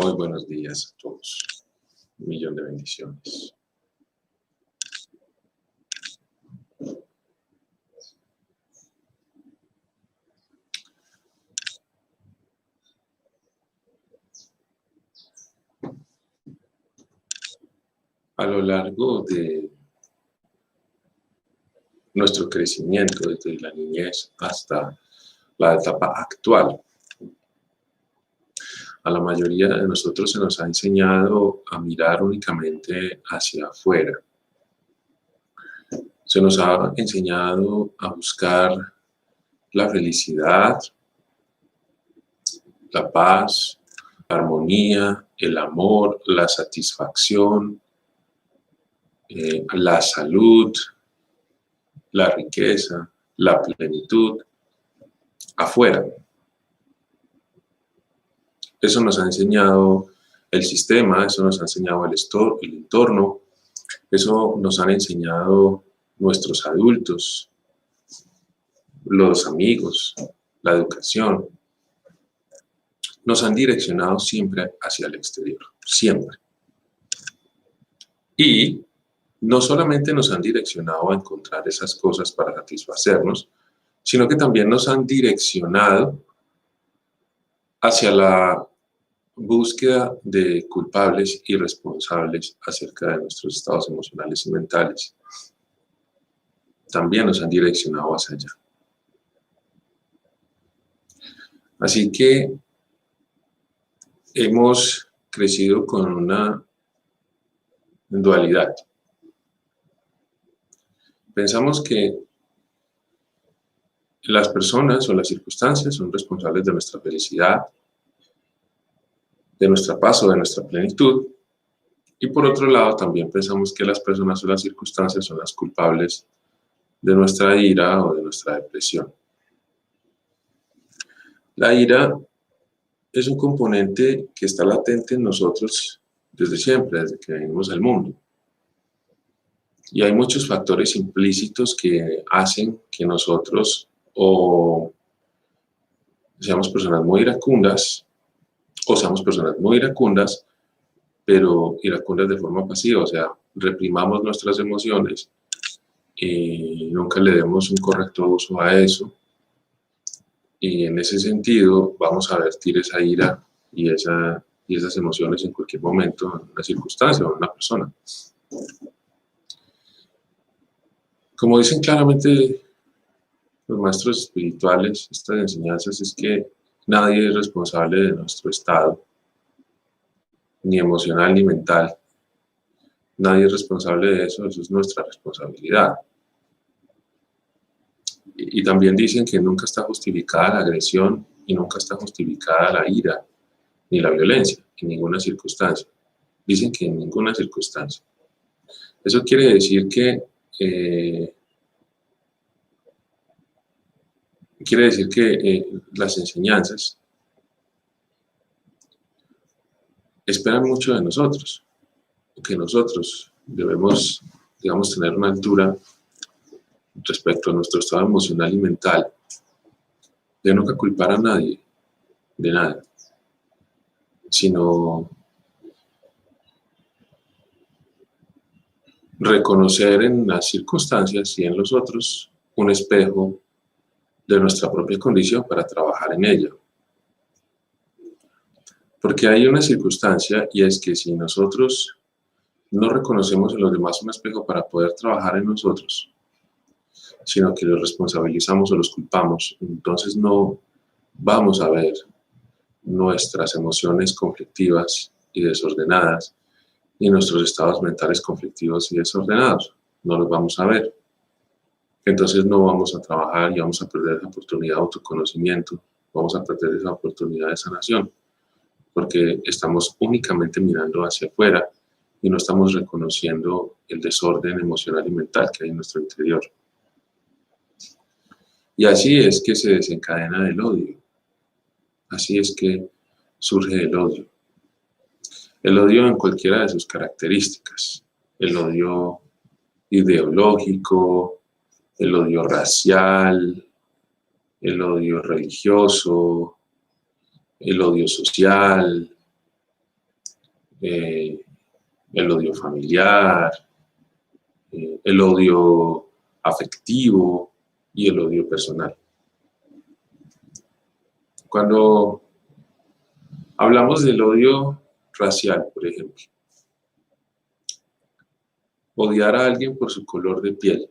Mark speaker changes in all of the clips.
Speaker 1: Muy buenos días a todos. Un millón de bendiciones. A lo largo de nuestro crecimiento, desde la niñez hasta la etapa actual, a la mayoría de nosotros se nos ha enseñado a mirar únicamente hacia afuera. Se nos ha enseñado a buscar la felicidad, la paz, la armonía, el amor, la satisfacción, la salud, la riqueza, la plenitud, afuera. Eso nos ha enseñado el sistema, eso nos ha enseñado el entorno, eso nos han enseñado nuestros adultos, los amigos, la educación. Nos han direccionado siempre hacia el exterior, siempre. Y no solamente nos han direccionado a encontrar esas cosas para satisfacernos, sino que también nos han direccionado hacia la búsqueda de culpables y responsables acerca de nuestros estados emocionales y mentales. También nos han direccionado hacia allá. Así que hemos crecido con una dualidad. Pensamos que las personas o las circunstancias son responsables de nuestra felicidad, de nuestra paz o de nuestra plenitud. Y por otro lado, también pensamos que las personas o las circunstancias son las culpables de nuestra ira o de nuestra depresión. La ira es un componente que está latente en nosotros desde siempre, desde que venimos al mundo. Y hay muchos factores implícitos que hacen que nosotros o seamos personas muy iracundas, o seamos personas muy iracundas, pero iracundas de forma pasiva, o sea, reprimamos nuestras emociones y nunca le demos un correcto uso a eso. Y en ese sentido vamos a vertir esa ira y esas emociones en cualquier momento, en una circunstancia o en una persona. Como dicen claramente los maestros espirituales, estas enseñanzas es que nadie es responsable de nuestro estado, ni emocional ni mental. Nadie es responsable de eso, eso es nuestra responsabilidad. Y también dicen que nunca está justificada la agresión y nunca está justificada la ira ni la violencia en ninguna circunstancia. Dicen que en ninguna circunstancia. Eso quiere decir que las enseñanzas esperan mucho de nosotros, que nosotros debemos, digamos, tener una altura respecto a nuestro estado emocional y mental, de nunca culpar a nadie de nada, sino reconocer en las circunstancias y en los otros un espejo de nuestra propia condición para trabajar en ella. Porque hay una circunstancia, y es que si nosotros no reconocemos en los demás un espejo para poder trabajar en nosotros, sino que los responsabilizamos o los culpamos, entonces no vamos a ver nuestras emociones conflictivas y desordenadas, ni nuestros estados mentales conflictivos y desordenados. No los vamos a ver. Entonces no vamos a trabajar y vamos a perder esa oportunidad de autoconocimiento, vamos a perder esa oportunidad de sanación, porque estamos únicamente mirando hacia afuera y no estamos reconociendo el desorden emocional y mental que hay en nuestro interior. Y así es que se desencadena el odio. Así es que surge el odio. El odio en cualquiera de sus características. El odio ideológico, el odio racial, el odio religioso, el odio social, eh, el odio familiar, el odio afectivo y el odio personal. Cuando hablamos del odio racial, por ejemplo, odiar a alguien por su color de piel.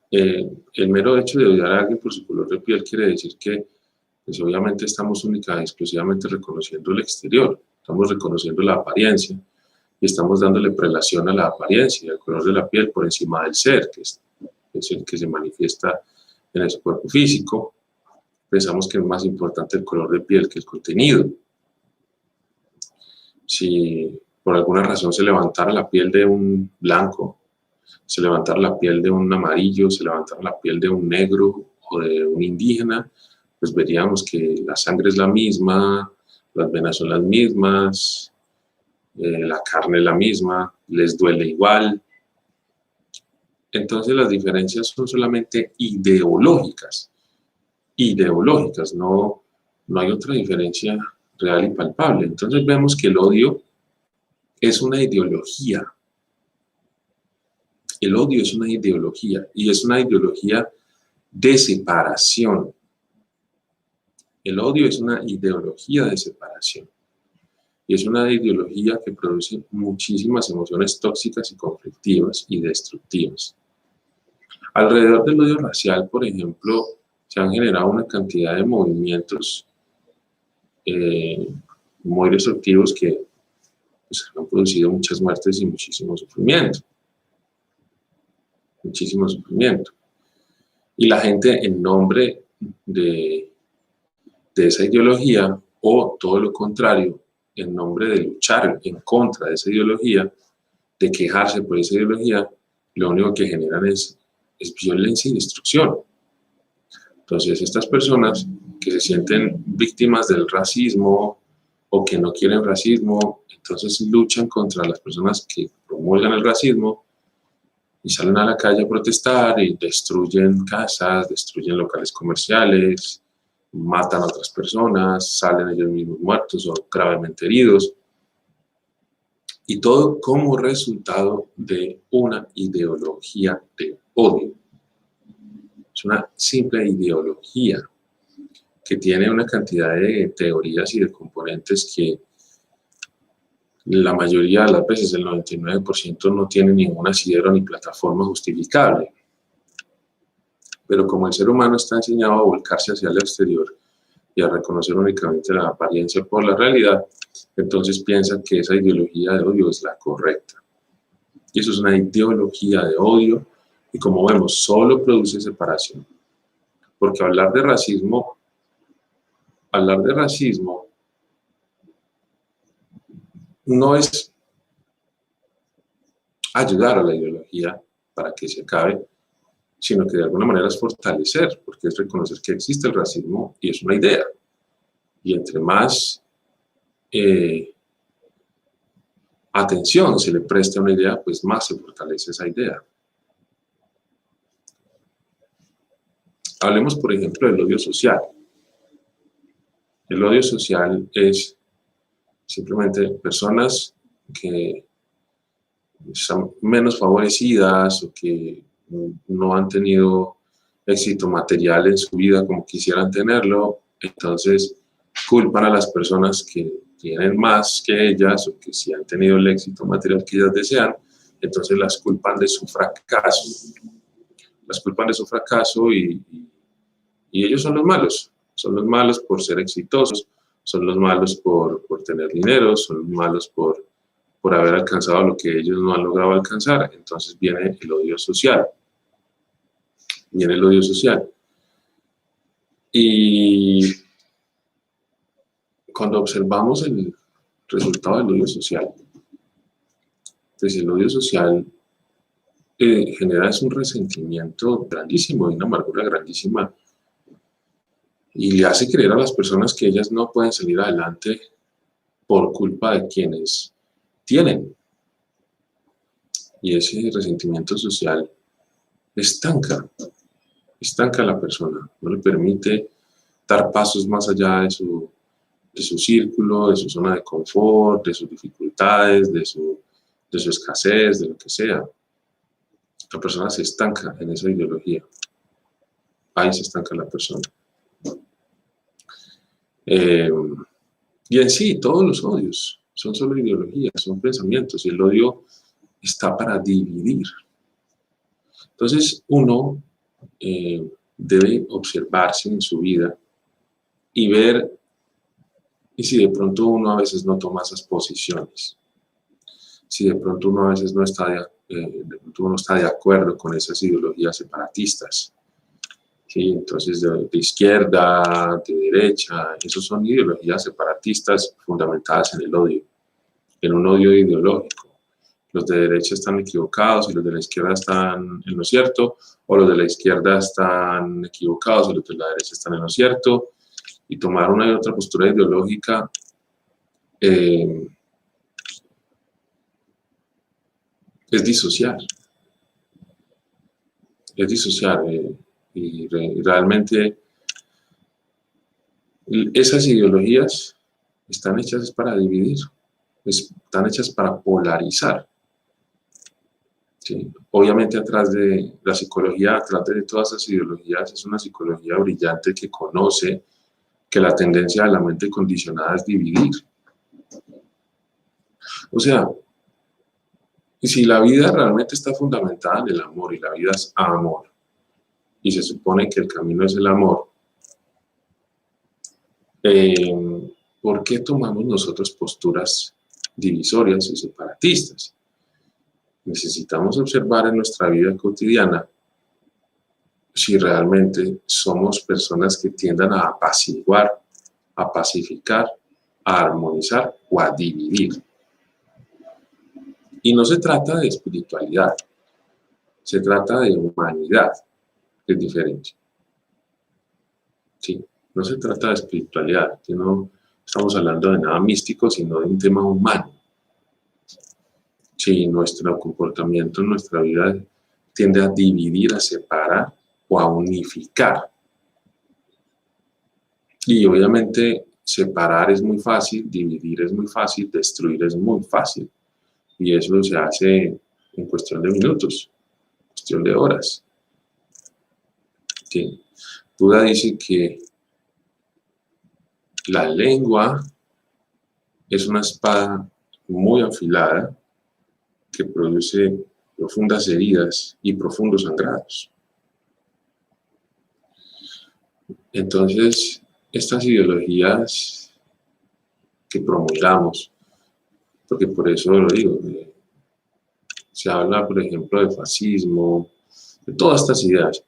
Speaker 1: El mero hecho de odiar a alguien por su color de piel quiere decir que, pues obviamente estamos única y exclusivamente reconociendo el exterior, estamos reconociendo la apariencia y estamos dándole prelación a la apariencia, al color de la piel por encima del ser, que es el que se manifiesta en ese cuerpo físico. Pensamos que es más importante el color de piel que el contenido. Si por alguna razón se levantara la piel de un blanco, se levantara la piel de un amarillo, se levantara la piel de un negro o de un indígena, pues veríamos que la sangre es la misma, las venas son las mismas, la carne es la misma, les duele igual. Entonces las diferencias son solamente ideológicas, no hay otra diferencia real y palpable. Entonces vemos que el odio es una ideología. El odio es una ideología y es una ideología de separación. El odio es una ideología de separación y es una ideología que produce muchísimas emociones tóxicas y conflictivas y destructivas. Alrededor del odio racial, por ejemplo, se han generado una cantidad de movimientos muy destructivos que pues, han producido muchas muertes y muchísimo sufrimiento. Muchísimo sufrimiento. Y la gente, en nombre de esa ideología, o todo lo contrario, en nombre de luchar en contra de esa ideología, de quejarse por esa ideología, lo único que generan es violencia y destrucción. Entonces, estas personas que se sienten víctimas del racismo o que no quieren racismo, entonces luchan contra las personas que promulgan el racismo y salen a la calle a protestar y destruyen casas, destruyen locales comerciales, matan a otras personas, salen ellos mismos muertos o gravemente heridos. Y todo como resultado de una ideología de odio. Es una simple ideología que tiene una cantidad de teorías y de componentes que la mayoría de las veces, el 99%, no tiene ningún asidero ni plataforma justificable. Pero como el ser humano está enseñado a volcarse hacia el exterior y a reconocer únicamente la apariencia por la realidad, entonces piensa que esa ideología de odio es la correcta. Y eso es una ideología de odio y, como vemos, solo produce separación. Porque hablar de racismo no es ayudar a la ideología para que se acabe, sino que de alguna manera es fortalecer, porque es reconocer que existe el racismo y es una idea. Y entre más atención se le preste a una idea, pues más se fortalece esa idea. Hablemos, por ejemplo, del odio social. El odio social es simplemente personas que son menos favorecidas o que no han tenido éxito material en su vida como quisieran tenerlo, entonces culpan a las personas que tienen más que ellas o que sí han tenido el éxito material que ellas desean, entonces las culpan de su fracaso. Las culpan de su fracaso y ellos son los malos por ser exitosos, son los malos por tener dinero, son los malos por haber alcanzado lo que ellos no han logrado alcanzar. Entonces viene el odio social. Viene el odio social. Y cuando observamos el resultado del odio social, pues el odio social genera un resentimiento grandísimo y una amargura grandísima y le hace creer a las personas que ellas no pueden salir adelante por culpa de quienes tienen. Y ese resentimiento social estanca a la persona, no le permite dar pasos más allá de de su círculo, de su zona de confort, de sus dificultades, de su escasez, de lo que sea. La persona se estanca en esa ideología. Ahí se estanca la persona. Y en sí, todos los odios son solo ideologías, son pensamientos, y el odio está para dividir. Entonces, uno debe observarse en su vida y ver, y si de pronto uno a veces no toma esas posiciones, si de pronto uno a veces no está de pronto uno está de acuerdo con esas ideologías separatistas, ¿sí? Entonces de izquierda, de derecha, esos son ideologías separatistas fundamentadas en el odio, en un odio ideológico. Los de derecha están equivocados y los de la izquierda están en lo cierto, o los de la izquierda están equivocados y los de la derecha están en lo cierto, y tomar una y otra postura ideológica es disociar, y realmente esas ideologías están hechas para dividir, están hechas para polarizar. ¿Sí? Obviamente atrás de la psicología, atrás de todas esas ideologías es una psicología brillante que conoce que la tendencia de la mente condicionada es dividir. O sea, si la vida realmente está fundamentada en el amor y la vida es amor, y se supone que el camino es el amor, ¿por qué tomamos nosotros posturas divisorias y separatistas? Necesitamos observar en nuestra vida cotidiana si realmente somos personas que tiendan a apaciguar, a pacificar, a armonizar o a dividir. Y no se trata de espiritualidad, se trata de humanidad, que es diferente. Sí, no se trata de espiritualidad, que no estamos hablando de nada místico, sino de un tema humano. Si nuestro comportamiento en nuestra vida tiende a dividir, a separar o a unificar. Y obviamente separar es muy fácil, dividir es muy fácil, destruir es muy fácil. Y eso se hace en cuestión de minutos, cuestión de horas. ¿Sí? Buda dice que la lengua es una espada muy afilada que produce profundas heridas y profundos sangrados. Entonces, estas ideologías que promulgamos, porque por eso lo digo, se habla, por ejemplo, de fascismo, de todas estas ideas,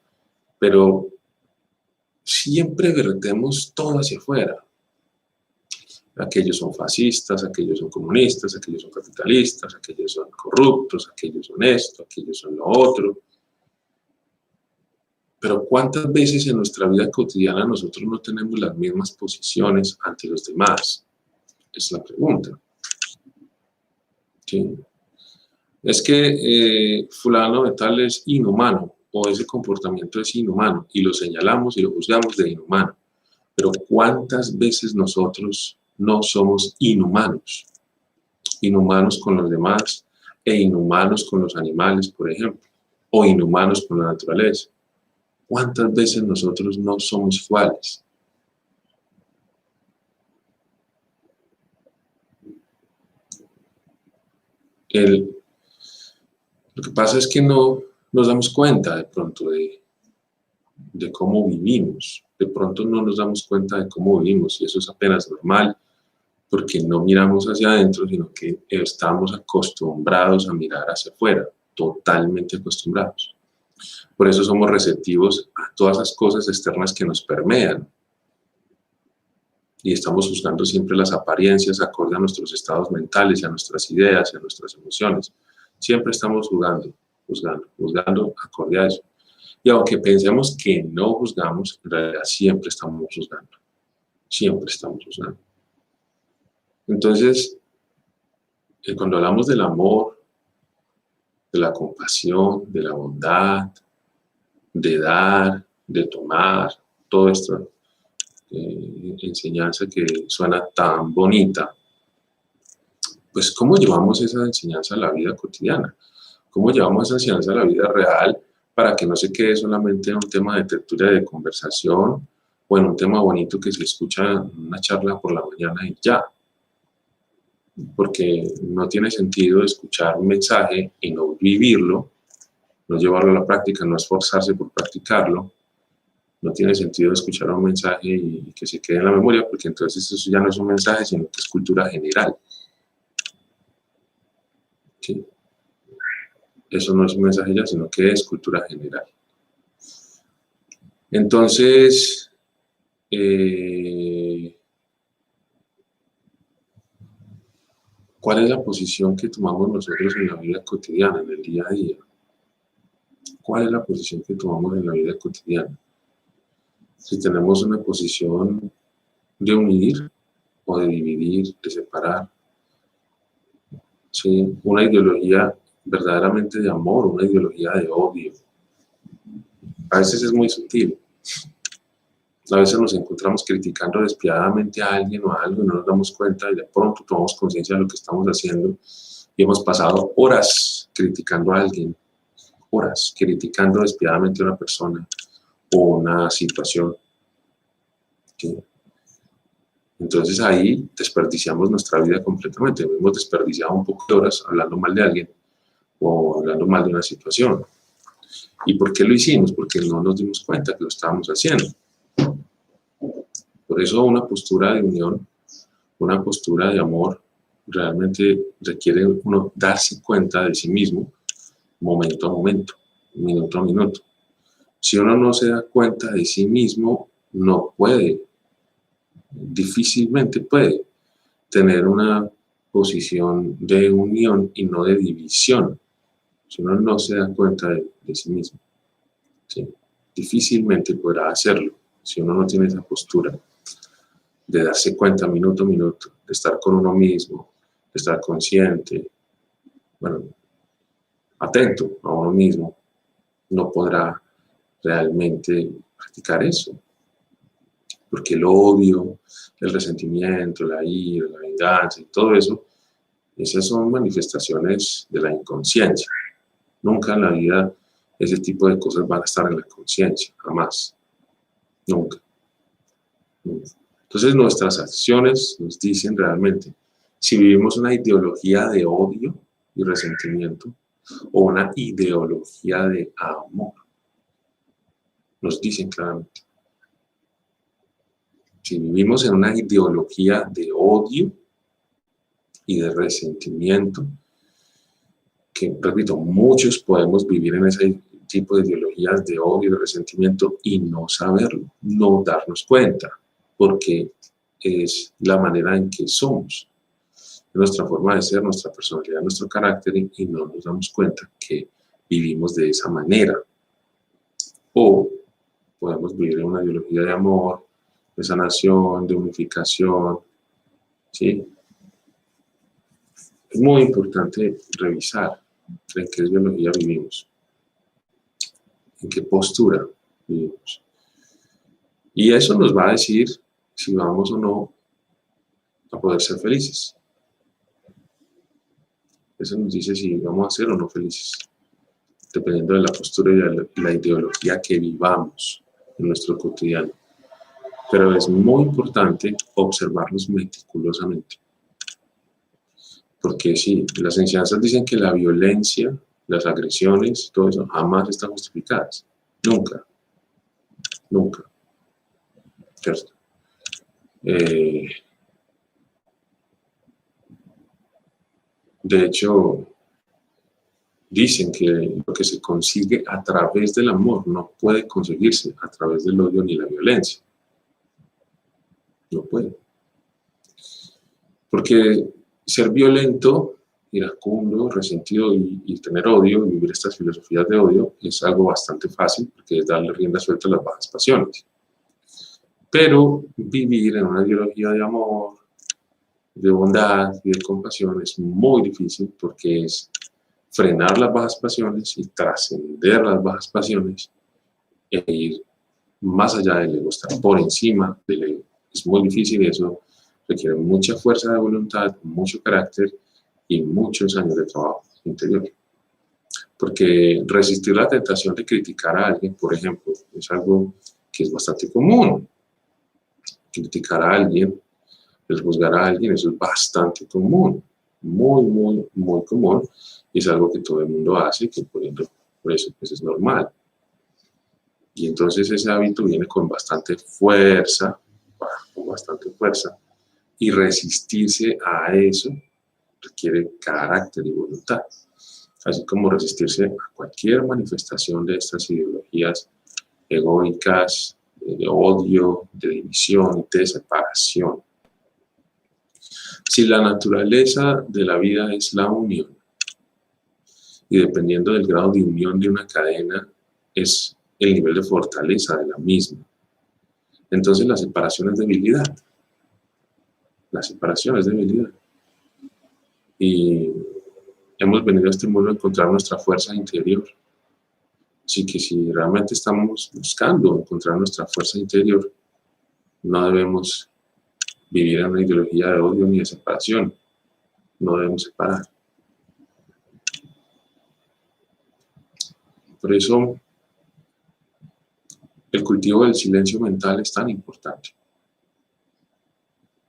Speaker 1: pero siempre vertemos todo hacia afuera. Aquellos son fascistas, aquellos son comunistas, aquellos son capitalistas, aquellos son corruptos, aquellos son esto, aquellos son lo otro. Pero ¿cuántas veces en nuestra vida cotidiana nosotros no tenemos las mismas posiciones ante los demás? Es la pregunta. ¿Sí? Es que fulano de tal es inhumano, o ese comportamiento es inhumano, y lo señalamos y lo juzgamos de inhumano. Pero ¿cuántas veces nosotros no somos inhumanos? Inhumanos con los demás e inhumanos con los animales, por ejemplo, o inhumanos con la naturaleza. ¿Cuántas veces nosotros no somos iguales? Lo que pasa es que no nos damos cuenta de pronto de cómo vivimos. De pronto no nos damos cuenta de cómo vivimos y eso es apenas normal porque no miramos hacia adentro, sino que estamos acostumbrados a mirar hacia afuera, totalmente acostumbrados. Por eso somos receptivos a todas esas cosas externas que nos permean. Y estamos buscando siempre las apariencias acorde a nuestros estados mentales, a nuestras ideas, a nuestras emociones. Siempre estamos juzgando acorde a eso. Y aunque pensemos que no juzgamos, en realidad siempre estamos juzgando. Siempre estamos juzgando. Entonces, cuando hablamos del amor, de la compasión, de la bondad, de dar, de tomar, todo esto, enseñanza que suena tan bonita, pues ¿cómo llevamos esa enseñanza a la vida cotidiana? ¿Cómo llevamos esa enseñanza a la vida real para que no se quede solamente en un tema de tertulia de conversación o en un tema bonito que se escucha en una charla por la mañana y ya? Porque no tiene sentido escuchar un mensaje y no vivirlo, no llevarlo a la práctica, no esforzarse por practicarlo. No tiene sentido escuchar un mensaje y que se quede en la memoria, porque entonces eso ya no es un mensaje, sino que es cultura general. ¿Sí? Eso no es un mensaje ya, sino que es cultura general. Entonces, ¿cuál es la posición que tomamos nosotros en la vida cotidiana, en el día a día? ¿Cuál es la posición que tomamos en la vida cotidiana? Si tenemos una posición de unir o de dividir, de separar, ¿sí? Una ideología verdaderamente de amor, una ideología de odio. A veces es muy sutil. A veces nos encontramos criticando despiadadamente a alguien o a algo y no nos damos cuenta y de pronto tomamos conciencia de lo que estamos haciendo y hemos pasado horas criticando a alguien, horas criticando despiadadamente a una persona o una situación. ¿Sí? Entonces ahí desperdiciamos nuestra vida completamente. Hemos desperdiciado un poco de horas hablando mal de alguien o hablando mal de una situación. ¿Y por qué lo hicimos? Porque no nos dimos cuenta que lo estábamos haciendo. Por eso una postura de unión, una postura de amor, realmente requiere uno darse cuenta de sí mismo momento a momento, minuto a minuto. Si uno no se da cuenta de sí mismo, no puede, difícilmente puede tener una posición de unión y no de división. Si uno no se da cuenta de sí mismo, ¿sí? Difícilmente podrá hacerlo si uno no tiene esa postura de darse cuenta minuto a minuto, de estar con uno mismo, de estar consciente, bueno, atento a uno mismo, no podrá realmente practicar eso. Porque el odio, el resentimiento, la ira, la venganza y todo eso, esas son manifestaciones de la inconsciencia. Nunca en la vida ese tipo de cosas van a estar en la conciencia, jamás, nunca. Entonces nuestras acciones nos dicen realmente si vivimos una ideología de odio y resentimiento o una ideología de amor. Nos dicen claramente. Si vivimos en una ideología de odio y de resentimiento, que repito, muchos podemos vivir en ese tipo de ideologías de odio y de resentimiento y no saberlo, no darnos cuenta, porque es la manera en que somos, nuestra forma de ser, nuestra personalidad, nuestro carácter, y no nos damos cuenta que vivimos de esa manera. O podemos vivir en una ideología de amor, de sanación, de unificación, ¿sí? Es muy importante revisar en qué ideología vivimos, en qué postura vivimos. Y eso nos va a decir si vamos o no a poder ser felices. Eso nos dice si vamos a ser o no felices, dependiendo de la postura y de la ideología que vivamos en nuestro cotidiano. Pero es muy importante observarlos meticulosamente. Porque sí, las enseñanzas dicen que la violencia, las agresiones, todo eso jamás están justificadas. Nunca. Nunca. ¿Cierto? De hecho, dicen que lo que se consigue a través del amor no puede conseguirse a través del odio ni la violencia. No puede. Porque ser violento, iracundo, resentido y tener odio, y vivir estas filosofías de odio, es algo bastante fácil, porque es darle rienda suelta a las bajas pasiones. Pero vivir en una ideología de amor, de bondad y de compasión es muy difícil, porque es frenar las bajas pasiones y trascender las bajas pasiones e ir más allá del ego, estar por encima del ego. Es muy difícil y eso requiere mucha fuerza de voluntad, mucho carácter y muchos años de trabajo interior. Porque resistir la tentación de criticar a alguien, por ejemplo, es algo que es bastante común. Criticar a alguien, el juzgar a alguien, eso es bastante común, muy, muy, muy común, y es algo que todo el mundo hace, que por eso pues es normal. Y entonces ese hábito viene con bastante fuerza, y resistirse a eso requiere carácter y voluntad, así como resistirse a cualquier manifestación de estas ideologías egoicas, de odio, de división, de separación. Si la naturaleza de la vida es la unión, y dependiendo del grado de unión de una cadena, es el nivel de fortaleza de la misma. Entonces la separación es debilidad. La separación es debilidad. Y hemos venido a este mundo a encontrar nuestra fuerza interior. Así que si realmente estamos buscando encontrar nuestra fuerza interior, no debemos vivir en una ideología de odio ni de separación. No debemos separar. Por eso el cultivo del silencio mental es tan importante.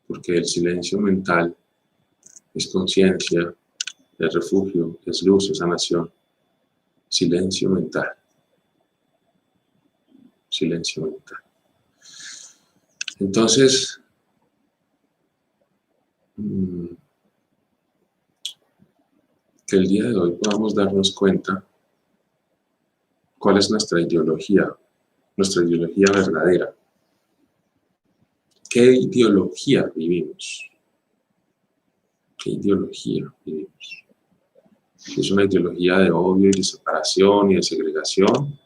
Speaker 1: Porque el silencio mental es conciencia, es refugio, es luz, es sanación. Silencio mental. Silencio mental. Entonces, que el día de hoy podamos darnos cuenta cuál es nuestra ideología verdadera. ¿Qué ideología vivimos? ¿Qué ideología vivimos? ¿Es una ideología de odio y de separación y de segregación?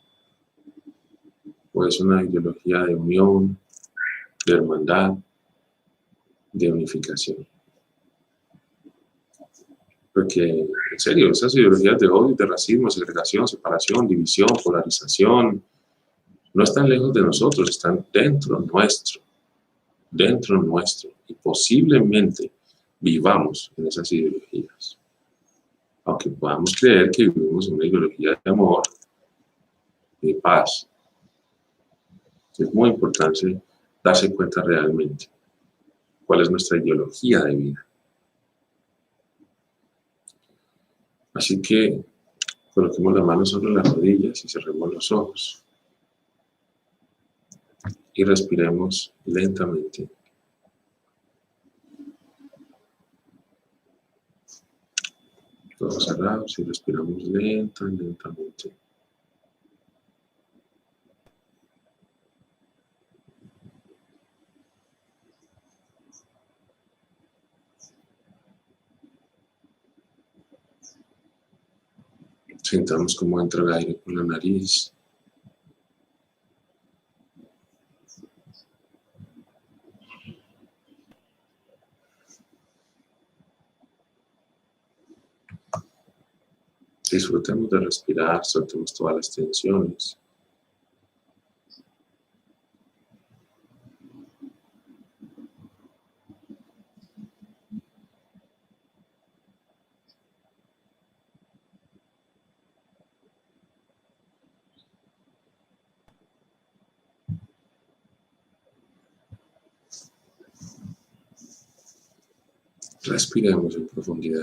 Speaker 1: ¿O es una ideología de unión, de hermandad, de unificación? Porque, en serio, esas ideologías de odio, de racismo, segregación, separación, división, polarización, no están lejos de nosotros, están dentro nuestro, y posiblemente vivamos en esas ideologías. Aunque podamos creer que vivimos en una ideología de amor, de paz, es muy importante darse cuenta realmente cuál es nuestra ideología de vida. Así que coloquemos las manos sobre las rodillas y cerremos los ojos. Y respiremos lentamente. Todos cerrados y respiramos lentamente. Sintamos cómo entra el aire por la nariz. Disfrutemos de respirar, soltemos todas las tensiones. Respiremos en profundidad.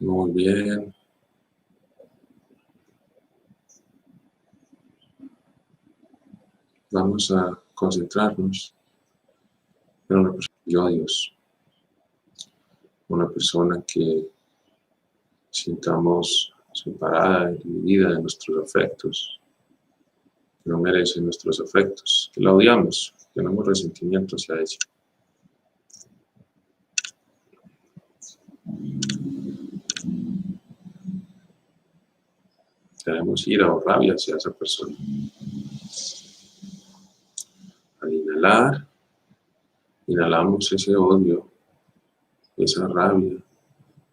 Speaker 1: Muy bien. Vamos a concentrarnos en una persona que dio a Dios, una persona que sintamos separada y dividida de nuestros afectos, que no merece nuestros afectos, que la odiamos, que tenemos resentimiento hacia ella. Tenemos ira o rabia hacia esa persona. Al inhalar, inhalamos ese odio, esa rabia,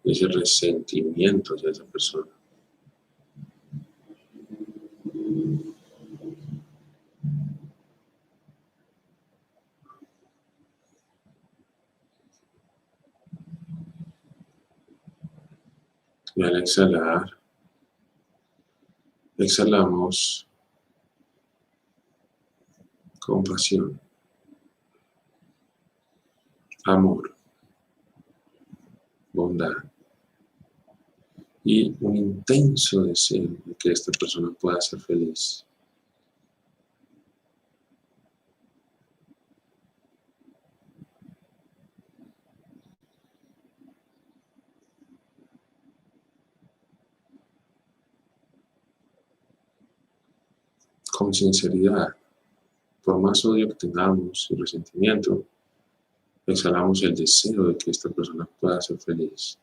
Speaker 1: ese resentimiento hacia esa persona. Y al exhalar, exhalamos compasión, amor, bondad y un intenso deseo de que esta persona pueda ser feliz. Con sinceridad, por más odio que tengamos y resentimiento, exhalamos el deseo de que esta persona pueda ser feliz,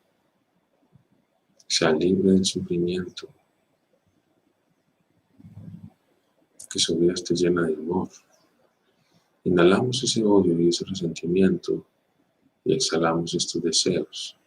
Speaker 1: sea libre del sufrimiento, que su vida esté llena de amor. Inhalamos ese odio y ese resentimiento y exhalamos estos deseos.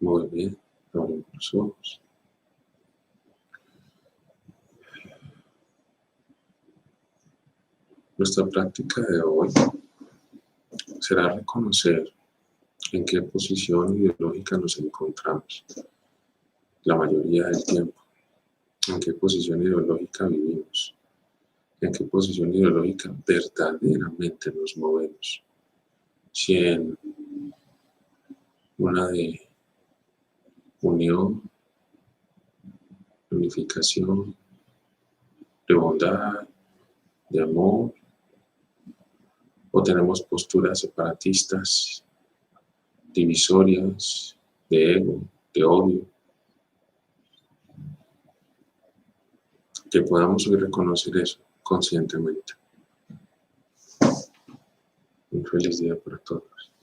Speaker 1: Muy bien, abrimos los ojos. Nuestra práctica de hoy será reconocer en qué posición ideológica nos encontramos la mayoría del tiempo, en qué posición ideológica vivimos, en qué posición ideológica verdaderamente nos movemos. Si en una de unión, unificación, de bondad, de amor, o tenemos posturas separatistas, divisorias, de ego, de odio, que podamos hoy reconocer eso conscientemente. Un feliz día para todos.